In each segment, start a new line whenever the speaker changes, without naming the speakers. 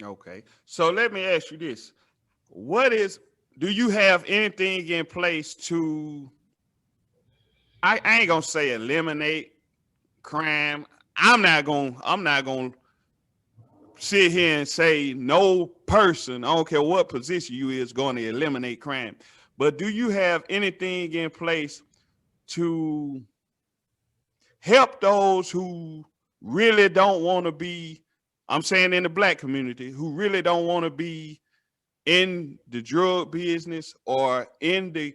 Okay. So let me ask you this. What is do you have anything in place to I ain't gonna say eliminate crime. I'm not gonna sit here and say no person, I don't care what position you is going to eliminate crime. But do you have anything in place to help those who really don't want to be, I'm saying in the black community, who really don't want to be in the drug business or in the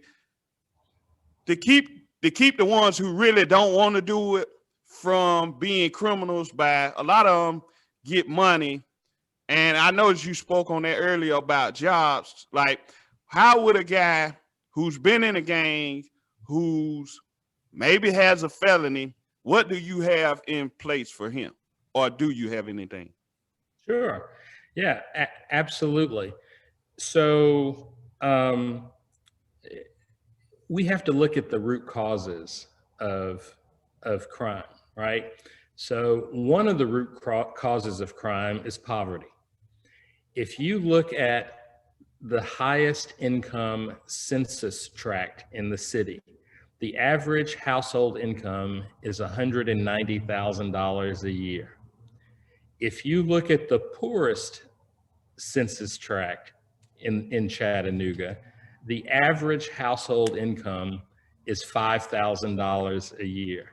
to keep the ones who really don't want to do it from being criminals by a lot of them get money. And I noticed you spoke on that earlier about jobs. Like, how would a guy who's been in a gang, who's maybe has a felony, what do you have in place for him? Or do you have anything?
Sure. Yeah, absolutely. So we have to look at the root causes of crime, right? So one of the root causes of crime is poverty. If you look at the highest income census tract in the city, the average household income is $190,000 a year. If you look at the poorest census tract in Chattanooga, the average household income is $5,000 a year.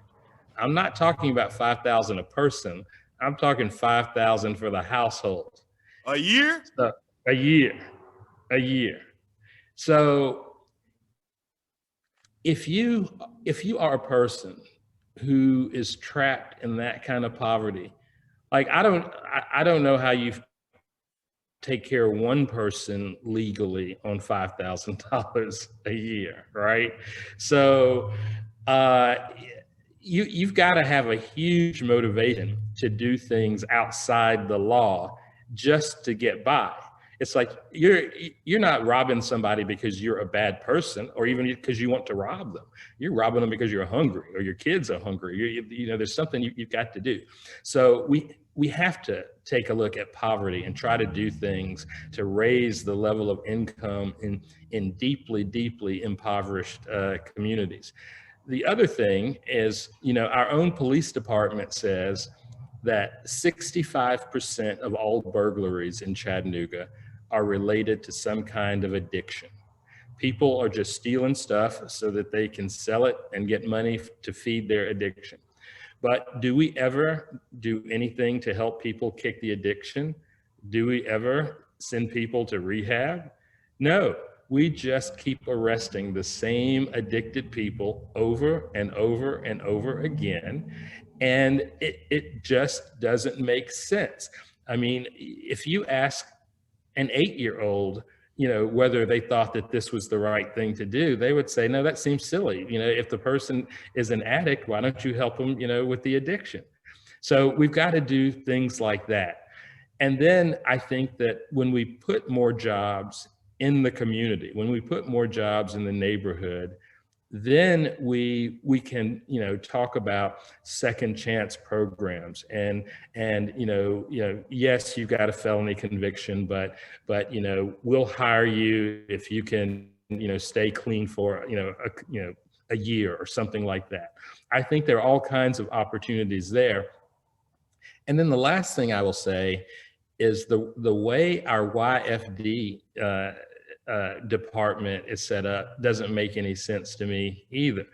I'm not talking about 5,000 a person. I'm talking 5,000 for the household.
A year?
So a year, a year. So if you are a person who is trapped in that kind of poverty, like I don't know how you take care of one person legally on $5,000 a year, right? So uh, you've got to have a huge motivation to do things outside the law just to get by. It's like you're not robbing somebody because you're a bad person or even because you want to rob them. You're robbing them because you're hungry or your kids are hungry. There's something you've got to do. So we have to take a look at poverty and try to do things to raise the level of income in deeply, deeply impoverished communities. The other thing is, our own police department says that 65% of all burglaries in Chattanooga are related to some kind of addiction. People are just stealing stuff so that they can sell it and get money to feed their addiction. But do we ever do anything to help people kick the addiction? Do we ever send people to rehab? No, we just keep arresting the same addicted people over and over and over again. And it just doesn't make sense. I mean, if you ask an 8-year-old, whether they thought that this was the right thing to do, they would say, no, that seems silly. If the person is an addict, why don't you help them, with the addiction? So we've got to do things like that. And then I think that when we put more jobs in the community, when we put more jobs in the neighborhood, then we can talk about second chance programs and yes, you've got a felony conviction, but we'll hire you if you can stay clean for a year or something like that. I think there are all kinds of opportunities there. And then the last thing I will say is the way our YFD department is set up doesn't make any sense to me either.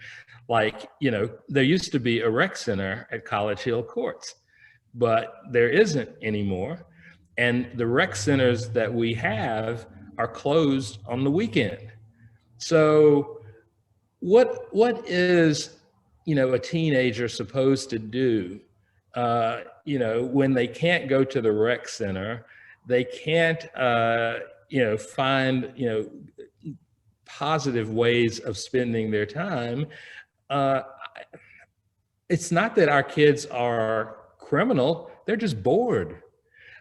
Like, there used to be a rec center at College Hill Courts, but there isn't anymore. And the rec centers that we have are closed on the weekend. So what is, a teenager supposed to do, when they can't go to the rec center, they can't, find, positive ways of spending their time. Uh, it's not that our kids are criminal; they're just bored.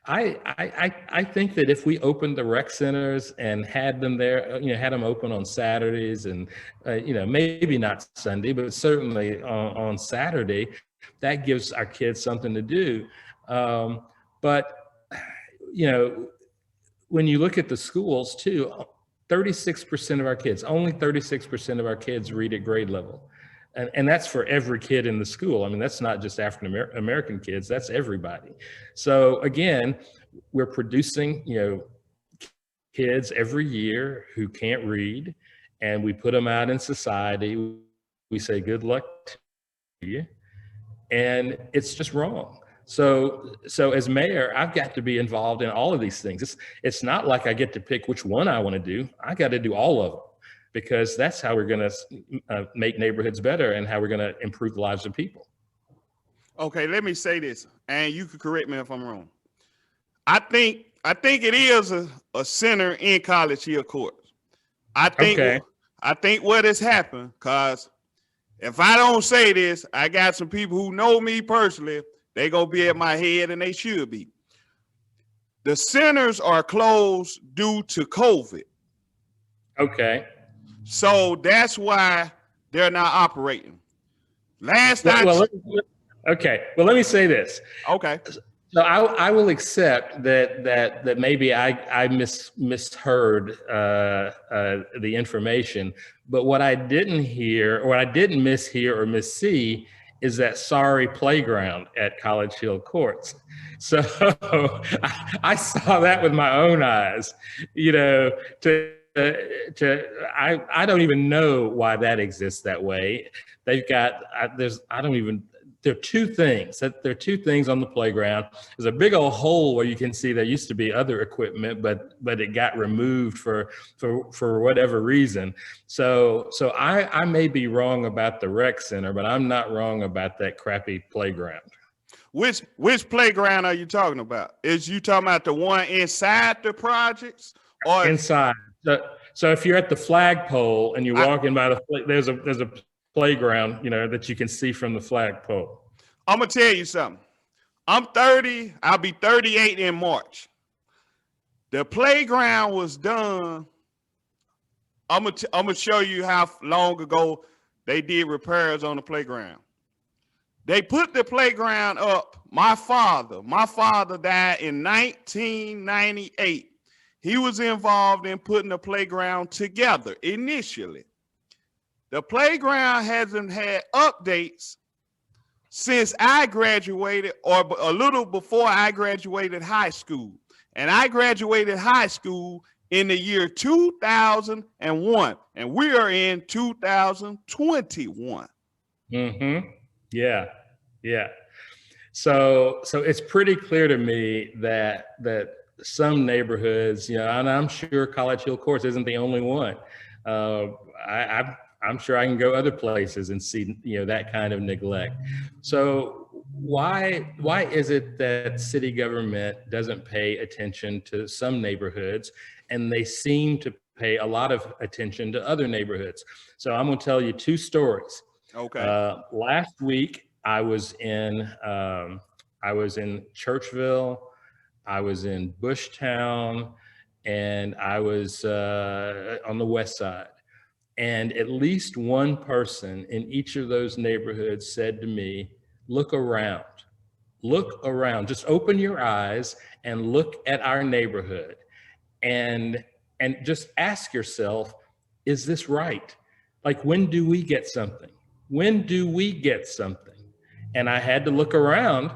I think that if we opened the rec centers and had them there, had them open on Saturdays and, maybe not Sunday, but certainly on Saturday, that gives our kids something to do. But you know, when you look at the schools too, 36% of our kids, only 36% of our kids read at grade level. And that's for every kid in the school. I mean, that's not just African American kids, that's everybody. So again, we're producing, kids every year who can't read, and we put them out in society. We say, good luck to you. And it's just wrong. So as mayor, I've got to be involved in all of these things. It's not like I get to pick which one I want to do. I got to do all of them, because that's how we're going to make neighborhoods better and how we're going to improve the lives of people.
Okay, let me say this, and you can correct me if I'm wrong. I think it is a center in College Hill Courts. I think what has happened, because if I don't say this, I got some people who know me personally, they gonna be at my head, and they should be. The centers are closed due to COVID.
Okay.
So that's why they're not operating.
Okay. Well, let me say this.
Okay.
So I will accept that maybe I misheard the information, but what I didn't hear, or I didn't mishear or missee, is that sorry playground at College Hill Courts. So I saw that with my own eyes. I don't even know why that exists that way. They've got there are two things. There are two things on the playground. There's a big old hole where you can see there used to be other equipment, but it got removed for whatever reason. So I may be wrong about the rec center, but I'm not wrong about that crappy playground.
Which playground are you talking about? Is you talking about the one inside the projects or
inside? So if you're at the flagpole and you're walking by there's a playground, that you can see from the flagpole.
I'm gonna tell you something. I'm 30. I'll be 38 in March. The playground was done. I'm gonna show you how long ago they did repairs on the playground. They put the playground up. My father died in 1998. He was involved in putting the playground together initially. The playground hasn't had updates since I graduated, or a little before I graduated high school. And I graduated high school in the year 2001, and we are in 2021.
Mm-hmm. Yeah. So it's pretty clear to me that some neighborhoods, and I'm sure College Hill Courts isn't the only one. I'm sure I can go other places and see, that kind of neglect. So why is it that city government doesn't pay attention to some neighborhoods, and they seem to pay a lot of attention to other neighborhoods? So I'm going to tell you two stories.
Okay.
Last week I was in Churchville, I was in Bushtown, and I was on the west side. And at least one person in each of those neighborhoods said to me, look around, just open your eyes and look at our neighborhood and just ask yourself, is this right? Like, when do we get something? When do we get something? And I had to look around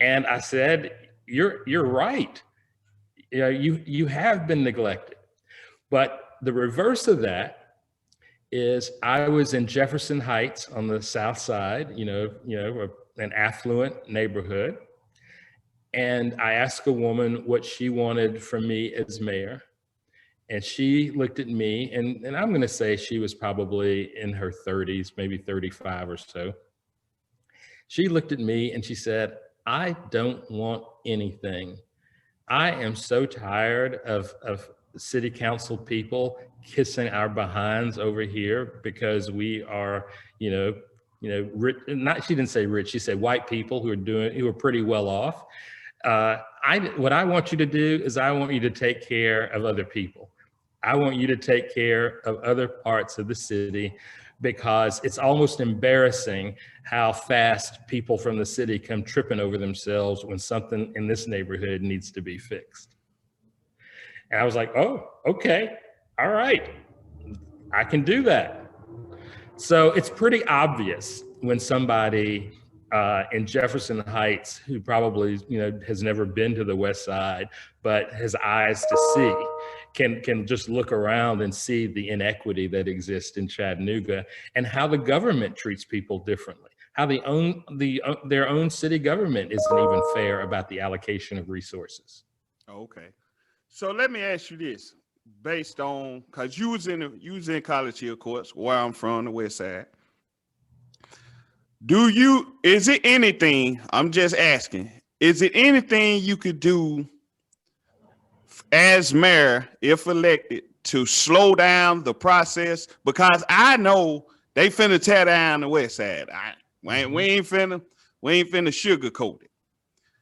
and I said, you're right. You have been neglected. But the reverse of that is I was in Jefferson Heights on the south side, an affluent neighborhood. And I asked a woman what she wanted from me as mayor. And she looked at me, and I'm going to say she was probably in her 30s, maybe 35 or so. She looked at me and she said, I don't want anything. I am so tired of city council people kissing our behinds over here because we are, rich. She didn't say rich, she said white people who are pretty well off. What I want you to do is I want you to take care of other people. I want you to take care of other parts of the city because it's almost embarrassing how fast people from the city come tripping over themselves when something in this neighborhood needs to be fixed. And I was like, oh, okay, all right, I can do that. So it's pretty obvious when somebody in Jefferson Heights, who probably has never been to the West Side, but has eyes to see, can just look around and see the inequity that exists in Chattanooga and how the government treats people differently, how their own city government isn't even fair about the allocation of resources.
Okay. So let me ask you this, based on, because you was in College Hill, of course, where I'm from, the West Side. Is it anything, I'm just asking, is it anything you could do as mayor, if elected, to slow down the process? Because I know they finna tear down the West Side. We ain't finna sugarcoat it.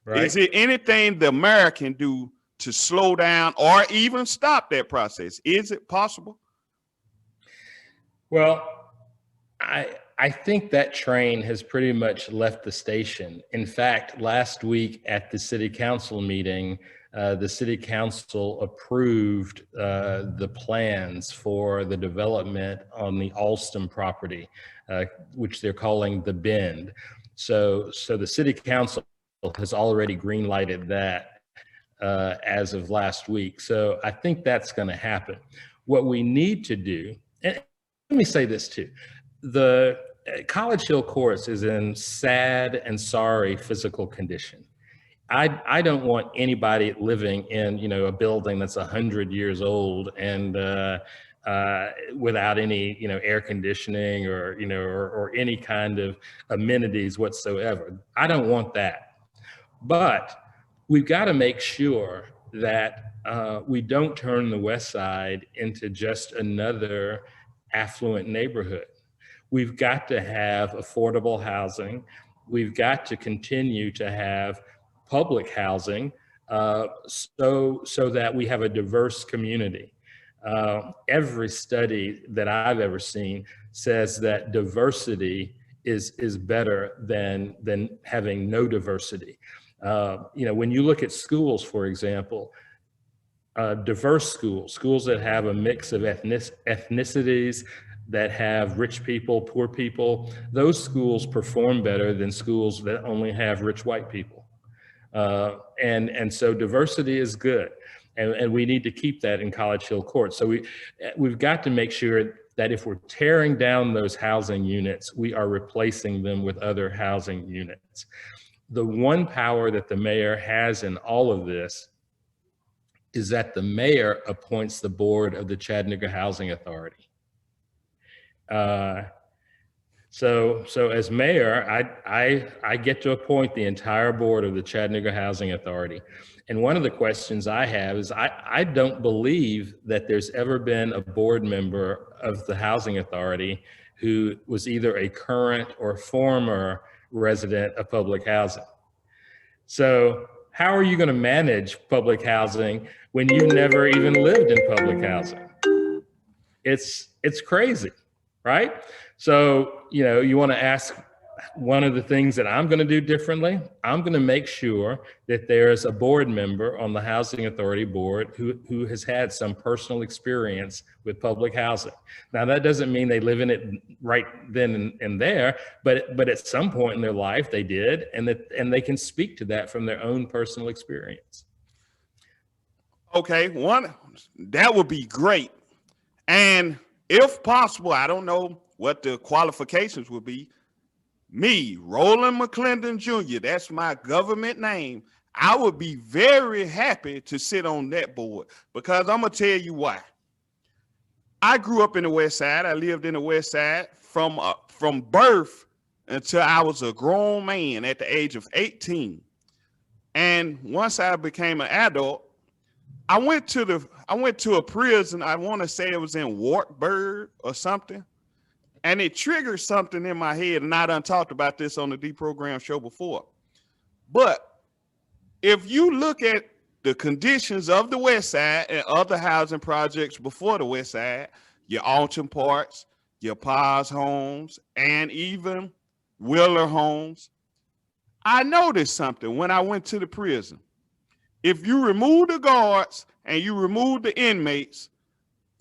Right. Is it anything the mayor can do to slow down or even stop that process? Is it possible?
Well, I think that train has pretty much left the station. In fact, last week at the city council meeting, the city council approved the plans for the development on the Alston property, which they're calling the Bend. So the city council has already green-lighted that as of last week. So I think that's going to happen. What we need to do, and let me say this too, the College Hill Courts is in sad and sorry physical condition. I don't want anybody living in a building that's 100 years old and without any air conditioning or any kind of amenities whatsoever. I don't want that. But we've got to make sure that we don't turn the West Side into just another affluent neighborhood. We've got to have affordable housing. We've got to continue to have public housing so that we have a diverse community. Every study that I've ever seen says that diversity is better than having no diversity. When you look at schools, for example, diverse schools that have a mix of ethnicities, that have rich people, poor people, those schools perform better than schools that only have rich white people. And so diversity is good. And we need to keep that in College Hill Court. So we've got to make sure that if we're tearing down those housing units, we are replacing them with other housing units. The one power that the mayor has in all of this is that the mayor appoints the board of the Chattanooga Housing Authority. So as mayor, I get to appoint the entire board of the Chattanooga Housing Authority. And one of the questions I have is I don't believe that there's ever been a board member of the Housing Authority who was either a current or former resident of public housing. So how are you going to manage public housing when you've never even lived in public housing? It's crazy. Right? So, you want to ask one of the things that I'm going to do differently. I'm going to make sure that there's a board member on the Housing Authority board who has had some personal experience with public housing. Now, that doesn't mean they live in it right then and there, but at some point in their life they did, and they can speak to that from their own personal experience.
Okay, that would be great. And if possible, I don't know what the qualifications would be. Me, Roland McClendon Jr., that's my government name. I would be very happy to sit on that board because I'm going to tell you why. I grew up in the West Side. I lived in the West Side from birth until I was a grown man at the age of 18. And once I became an adult, I went to a prison. I want to say it was in Wartburg or something. And it triggered something in my head. And I done talked about this on the Deprogram show before. But if you look at the conditions of the West Side and other housing projects before the West Side, your Alton Parks, your Pa's homes, and even Wheeler homes. I noticed something when I went to the prison. If you remove the guards and you remove the inmates,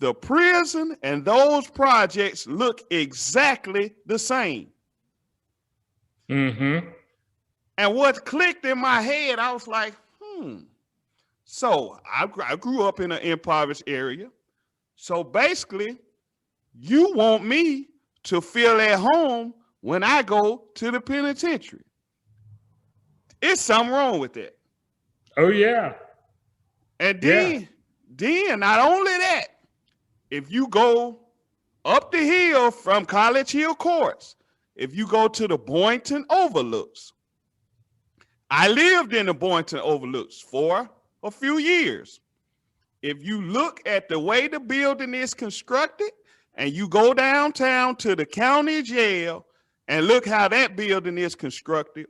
the prison and those projects look exactly the same.
Mm-hmm.
And what clicked in my head, I was like, So I grew up in an impoverished area. So basically, you want me to feel at home when I go to the penitentiary. It's something wrong with that.
Oh yeah.
And
Yeah.
then not only that, if you go up the hill from College Hill Courts, if you go to the Boynton Overlooks, I lived in the Boynton Overlooks for a few years. If you look at the way the building is constructed and you go downtown to the county jail and look how that building is constructed,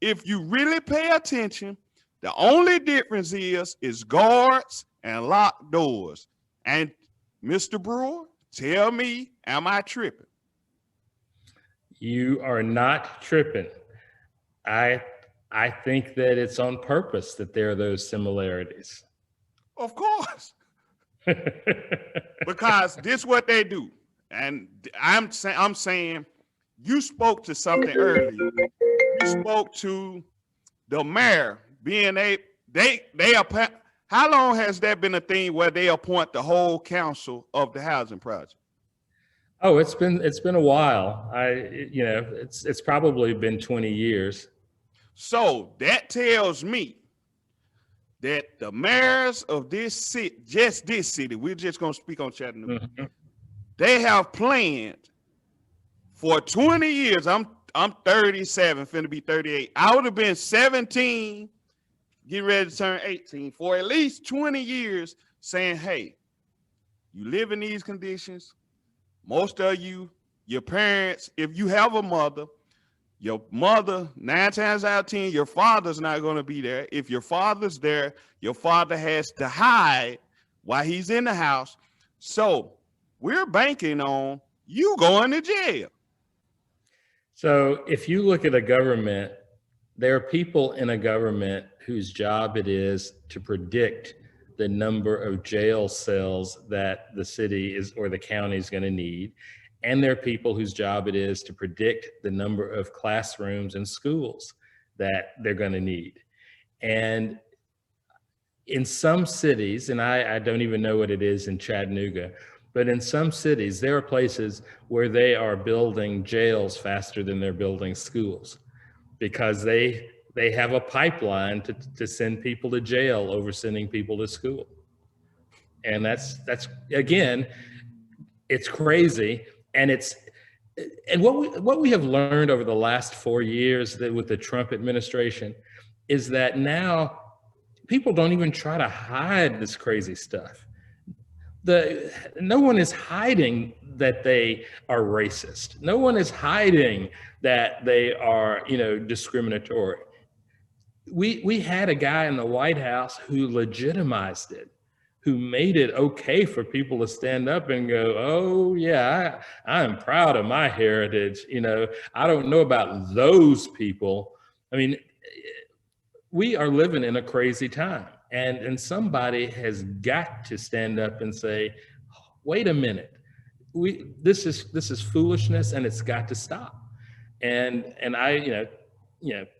if you really pay attention, the only difference is guards and locked doors. And Mr. Brewer, tell me, am I tripping?
You are not tripping. I I think that it's on purpose that there are those similarities.
Of course, because this is what they do. And I'm saying you spoke to something earlier. You spoke to the mayor being they appoint. How long has that been a thing where they appoint the whole council of the housing project?
Oh, it's been a while. It's probably been 20 years.
So that tells me that the mayors of this city, just this city, we're just gonna speak on Chattanooga,
Mhm.
they have planned for 20 years. I'm 37, finna be 38. I would have been 17, getting ready to turn 18, for at least 20 years, saying, hey, you live in these conditions. Most of you, your parents, if you have a mother, your mother, 9 times out of 10, your father's not going to be there. If your father's there, your father has to hide while he's in the house. So we're banking on you going to jail.
So if you look at a government, there are people in a government whose job it is to predict the number of jail cells that the city is or the county is going to need. And there are people whose job it is to predict the number of classrooms and schools that they're going to need. And in some cities, and I don't even know what it is in Chattanooga, but in some cities, there are places where they are building jails faster than they're building schools because they have a pipeline to send people to jail over sending people to school. And that's again, it's crazy. And what we have learned over the last 4 years that with the Trump administration is that now people don't even try to hide this crazy stuff. No one is hiding that they are racist. No one is hiding that they are, discriminatory. We had a guy in the White House who legitimized it, who made it okay for people to stand up and go, oh yeah, I'm proud of my heritage. I don't know about those people. I mean, we are living in a crazy time, and somebody has got to stand up and say, wait a minute, this is foolishness and it's got to stop. And I,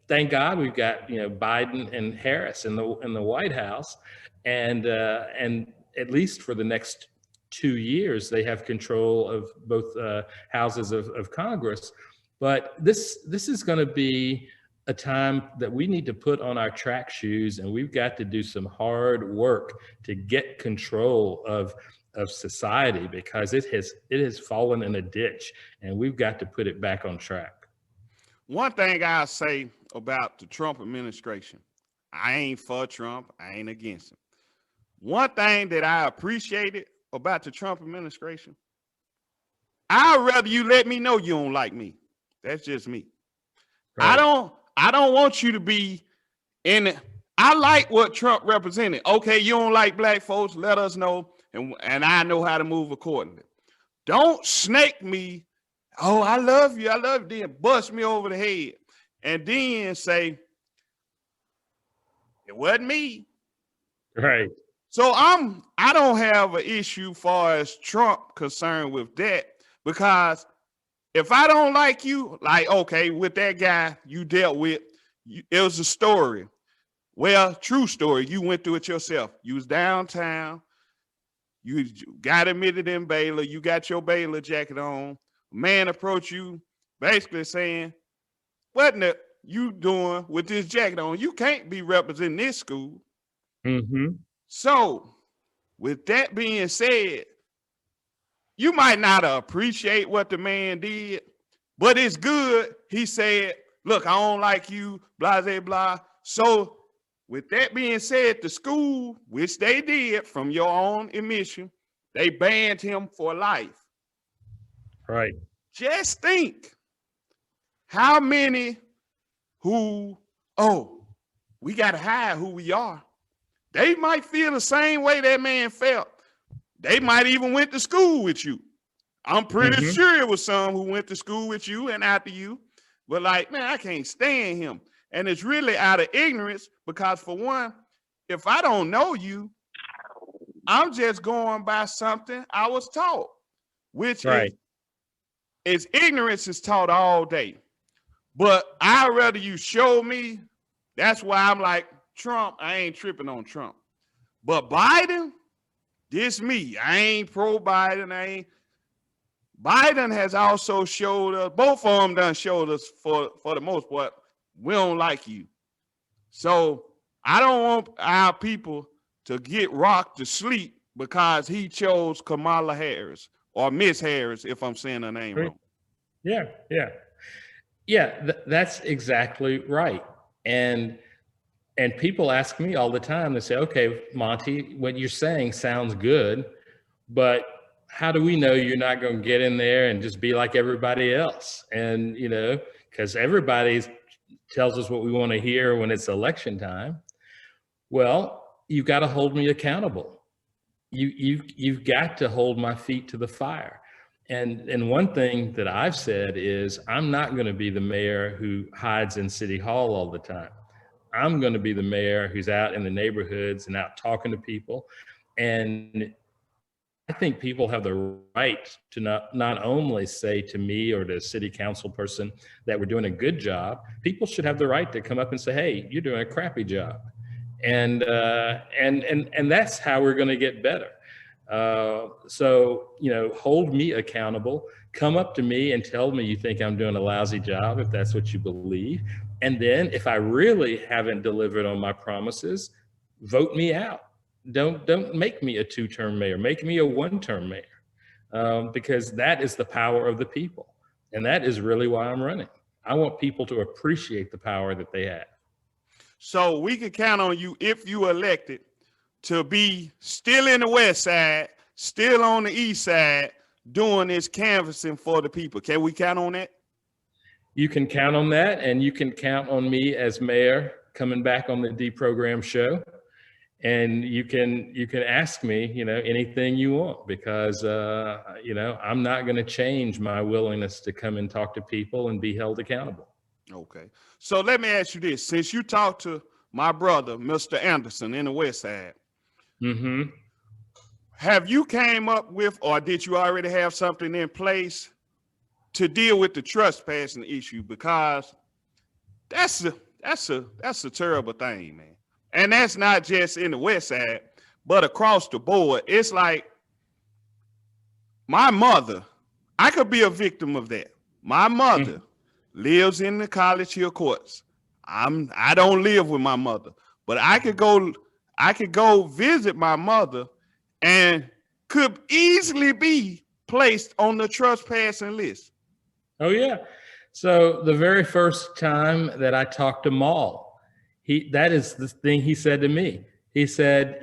thank God we've got Biden and Harris in the White House, and at least for the next 2 years they have control of both houses of Congress. But this is going to be a time that we need to put on our track shoes, and we've got to do some hard work to get control of society, because it has fallen in a ditch, and we've got to put it back on track.
One thing I'll say about the Trump administration, I ain't for Trump, I ain't against him. One thing that I appreciated about the Trump administration, I'd rather you let me know you don't like me. That's just me.
Right.
I don't want you to be in it. I like what Trump represented. Okay, you don't like black folks, let us know, and I know how to move accordingly. Don't snake me. Oh, I love you. I love you. Then bust me over the head. And then say, it wasn't me.
Right.
So I don't have an issue far as Trump concerned with that, because if I don't like you, like, okay, with that guy you dealt with, it was a story. Well, true story. You went through it yourself. You was downtown. You got admitted in Baylor. You got your Baylor jacket on. A man approached you basically saying, what in the you doing with this jacket on? You can't be representing this school.
Mm-hmm.
So with that being said, you might not appreciate what the man did, but it's good. He said, look, I don't like you, blah, blah, blah. So with that being said, the school, which they did from your own admission, they banned him for life.
Right.
Just think how many who, oh, we got to hide who we are. They might feel the same way that man felt. They might even went to school with you. I'm pretty sure it was some who went to school with you and after you, but like, man, I can't stand him. And it's really out of ignorance, because for one, if I don't know you, I'm just going by something I was taught, which is ignorance is taught all day. But I'd rather you show me. That's why I'm like, Trump, I ain't tripping on Trump. But Biden, this me. I ain't pro Biden. Biden has also showed us, both of them done showed us for the most part, we don't like you. So I don't want our people to get rocked to sleep because he chose Kamala Harris, or Miss Harris, if I'm saying her name wrong.
Yeah, that's exactly right. And people ask me all the time, they say, okay, Monty, what you're saying sounds good, but how do we know you're not going to get in there and just be like everybody else? And, because everybody tells us what we want to hear when it's election time. Well, you've got to hold me accountable. You've got to hold my feet to the fire. And one thing that I've said is, I'm not going to be the mayor who hides in City Hall all the time. I'm going to be the mayor who's out in the neighborhoods and out talking to people. And I think people have the right to not only say to me or to a city council person that we're doing a good job. People should have the right to come up and say, hey, you're doing a crappy job. And that's how we're going to get better. So, hold me accountable, come up to me and tell me you think I'm doing a lousy job, if that's what you believe. And then if I really haven't delivered on my promises, vote me out. Don't make me a two-term mayor, make me a one-term mayor, because that is the power of the people. And that is really why I'm running. I want people to appreciate the power that they have.
So we can count on you, if you elected, to be still in the West Side, still on the East Side, doing this canvassing for the people. Can we count on that?
You can count on that, and you can count on me as mayor coming back on the Deprogram show. And you can ask me, anything you want, because, I'm not going to change my willingness to come and talk to people and be held accountable.
Okay. So let me ask you this. Since you talked to my brother, Mr. Anderson, in the West Side, have you came up with, or did you already have something in place to deal with the trespassing issue? Because that's a terrible thing, man. And that's not just in the West Side, but across the board. It's like my mother, I could be a victim of that. My mother lives in the College Hill courts. I don't live with my mother, but I could go visit my mother and could easily be placed on the trespassing list.
Oh yeah. So the very first time that I talked to Maul, that is the thing he said to me. He said,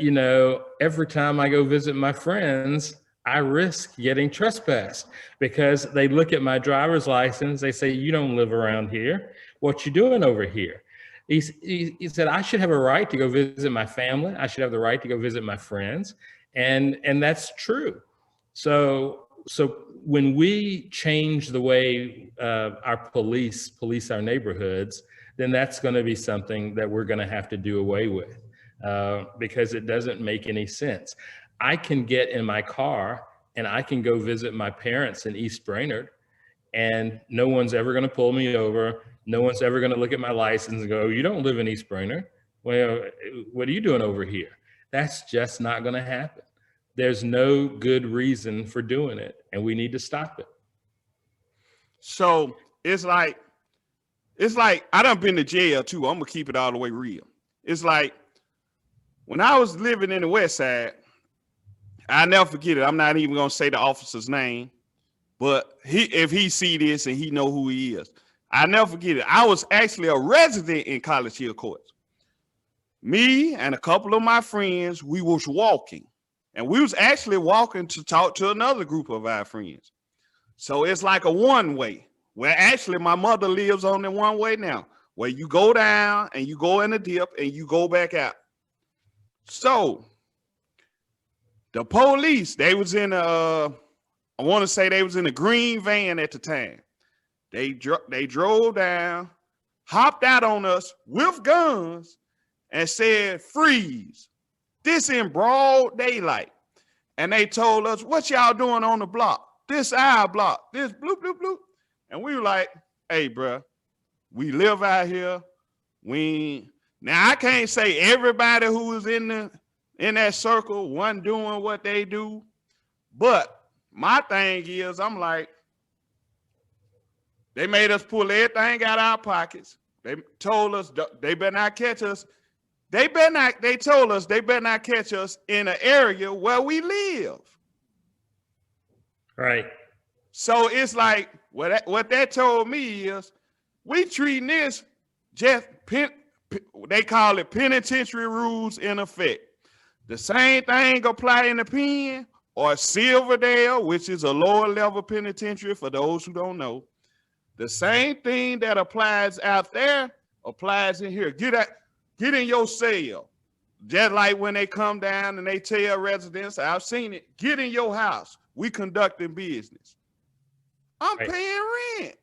every time I go visit my friends, I risk getting trespassed, because they look at my driver's license. They say, you don't live around here. What you doing over here? He said, I should have a right to go visit my family. I should have the right to go visit my friends. And that's true. So when we change the way our police our neighborhoods, then that's going to be something that we're going to have to do away with, because it doesn't make any sense. I can get in my car and I can go visit my parents in East Brainerd, and no one's ever going to pull me over. No one's ever going to look at my license and go, "Oh, you don't live in East Brainerd. Well, what are you doing over here?" That's just not going to happen. There's no good reason for doing it, and we need to stop it.
So it's like I done been to jail too. I'm gonna keep it all the way real. It's like when I was living in the West Side, I never forget it. I'm not even gonna say the officer's name, but if he see this and he know who he is, I never forget it. I was actually a resident in College Hill Courts. Me and a couple of my friends, we was walking, and we was actually walking to talk to another group of our friends. So it's like a one-way. Where actually my mother lives on the one way now, where you go down and you go in the dip and you go back out. So the police, they was in I want to say they was in a green van at the time. They drove down, hopped out on us with guns and said, "Freeze." This in broad daylight. And they told us, "What y'all doing on the block? This our block. This bloop, bloop, bloop." And we were like, "Hey, bro, we live out here. Now I can't say everybody who was in that circle wasn't doing what they do, but my thing is, I'm like, they made us pull everything out of our pockets. They told us they better not catch us. They told us they better not catch us in an area where we live."
Right.
So it's like, what that told me is, we treating this just they call it penitentiary rules in effect. The same thing apply in the pen or Silverdale, which is a lower level penitentiary for those who don't know. The same thing that applies out there applies in here. Get in your cell. Just like when they come down and they tell residents, I've seen it, get in your house. We conducting business. I'm paying rent.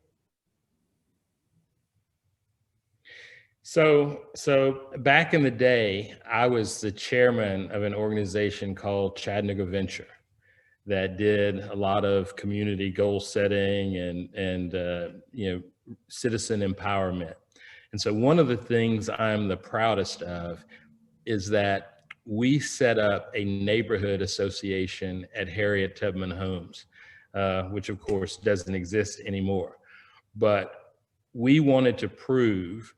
So back in the day, I was the chairman of an organization called Chattanooga Venture that did a lot of community goal setting and citizen empowerment. And so one of the things I'm the proudest of is that we set up a neighborhood association at Harriet Tubman Homes, which of course doesn't exist anymore. But we wanted to prove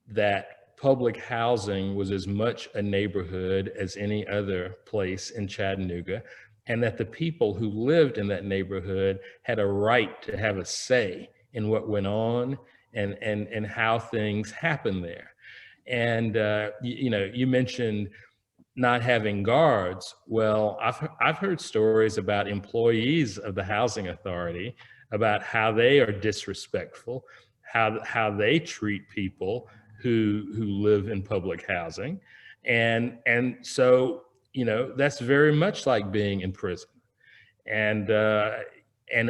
that public housing was as much a neighborhood as any other place in Chattanooga, and that the people who lived in that neighborhood had a right to have a say in what went on and how things happened there. And you mentioned not having guards. Well, I've heard stories about employees of the housing authority about how they are disrespectful, how they treat people who live in public housing, and so that's very much like being in prison. And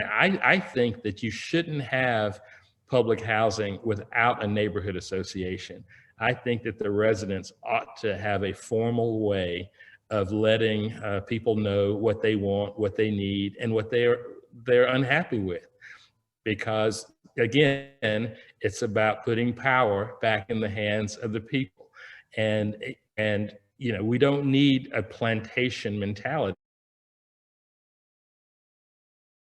I think that you shouldn't have public housing without a neighborhood association. I think that the residents ought to have a formal way of letting people know what they want, what they need, and what they're unhappy with. Because again, it's about putting power back in the hands of the people. And we don't need a plantation mentality.